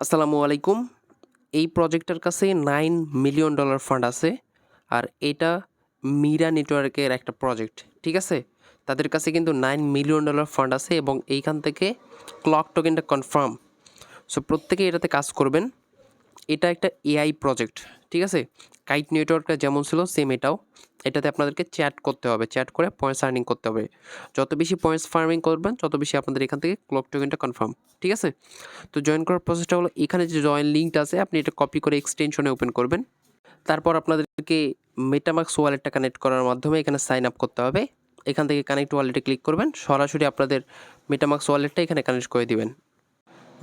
আসসালামু আলাইকুম। এই প্রজেক্টটার কাছে $9 মিলিয়ন ফান্ড আছে। আর এটা মিরা নেটওয়ার্কের একটা প্রজেক্ট। ঠিক আছে? তাদের কাছে কিন্তু $9 মিলিয়ন ফান্ড আছে এবং এইখান থেকে ক্লক টোকেনটা কনফার্ম। সো প্রত্যেকে এটাতে কাজ করবেন। এটা একটা এআই প্রজেক্ট। ঠিক আছে? কাইট নেটওয়ার্কটা যেমন ছিল সেম এটাও। এটাতে আপনাদেরকে চ্যাট করতে হবে। চ্যাট করে পয়েন্টস আর্নিং করতে হবে। যত বেশি পয়েন্টস ফার্মিং করবেন তত বেশি আপনাদের এখান থেকে ক্লক টোকেনটা কনফার্ম। ঠিক আছে? তো জয়েন করার প্রসেসটা হলো এখানে যে জয়েন লিঙ্কটা আছে আপনি এটা কপি করে এক্সটেনশনে ওপেন করবেন। তারপর আপনাদেরকে মেটামাক্স ওয়ালেটটা কানেক্ট করার মাধ্যমে এখানে সাইন আপ করতে হবে। এখান থেকে কানেক্ট ওয়ালেটে ক্লিক করবেন। সরাসরি আপনাদের মেটামাক্স ওয়ালেটটা এখানে কানেক্ট করে দিবেন।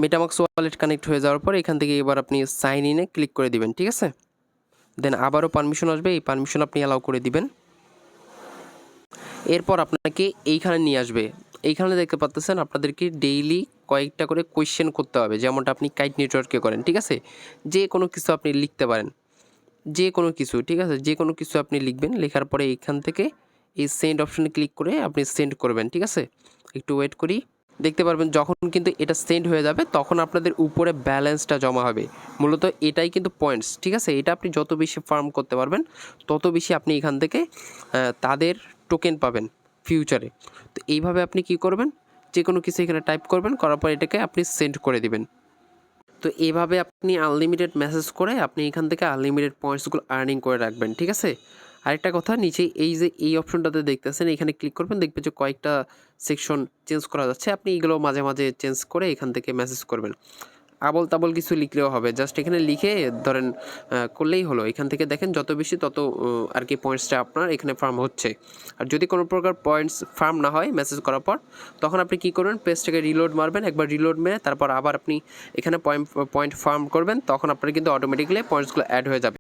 মেটামাক্স ওয়ালেট কানেক্ট হয়ে যাওয়ার পর এখান থেকে এবার আপনি সাইন ইনে ক্লিক করে দিবেন। ঠিক আছে? দেন আবারও পারমিশন আসবে, এই পারমিশন আপনি অ্যালাউ করে দিবেন। এরপর আপনাকে এইখানে নিয়ে আসবে। এইখানে দেখতে পাচ্ছেন আপনাদেরকে ডেইলি কয়েকটা করে কোয়েশ্চেন করতে হবে, যেমনটা আপনি কাইট নেটওয়ার্কে করেন। ঠিক আছে? যে কোনো কিছু আপনি লিখতে পারেন, যে কোনো কিছু। ঠিক আছে? যে কোনো কিছু আপনি লিখবেন। লেখার পরে এইখান থেকে এই সেন্ড অপশানে ক্লিক করে আপনি সেন্ড করবেন। ঠিক আছে? একটু ওয়েট করি। দেখতে পারবেন যখন কিন্তু এটা সেন্ড হয়ে যাবে তখন আপনাদের উপরে ব্যালেন্সটা জমা হবে। মূলত এটাই কিন্তু পয়েন্টস। ঠিক আছে? এটা আপনি যত বেশি ফার্ম করতে পারবেন তত বেশি আপনি এখান থেকে তাদের টোকেন পাবেন ফিউচারে। তো এইভাবে আপনি কি করবেন, যে কোনো কিছু এখানে টাইপ করবেন, করার পর এটাকে আপনি সেন্ড করে দিবেন। তো এইভাবে আপনি আনলিমিটেড মেসেজ করে আপনি এখান থেকে আনলিমিটেড পয়েন্টসগুলো আর্নিং করে রাখবেন। ঠিক আছে? আরেকটা কথা, নিচে এই যে এই অপশনটাতে দেখতেছেন এখানে ক্লিক করবেন, দেখবেন যে কয়েকটা সেকশন চেঞ্জ করা যাচ্ছে। আপনি এগুলো মাঝে মাঝে চেঞ্জ করে এখান থেকে মেসেজ করবেন। আবল তাবল কিছু লিখলেও হবে, জাস্ট এখানে লিখে ধরেন করলেই হলো। এখান থেকে দেখেন যত বেশি তত আর কি পয়েন্টসটা আপনার এখানে ফার্ম হচ্ছে। আর যদি কোনো প্রকার পয়েন্টস ফার্ম না হয় মেসেজ করার পর, তখন আপনি কী করবেন, পেজটাকে রিলোড মারবেন। একবার রিলোড মেরে তারপর আবার আপনি এখানে পয়েন্ট ফার্ম করবেন, তখন আপনার কিন্তু অটোমেটিক্যালি পয়েন্টসগুলো অ্যাড হয়ে যাবে।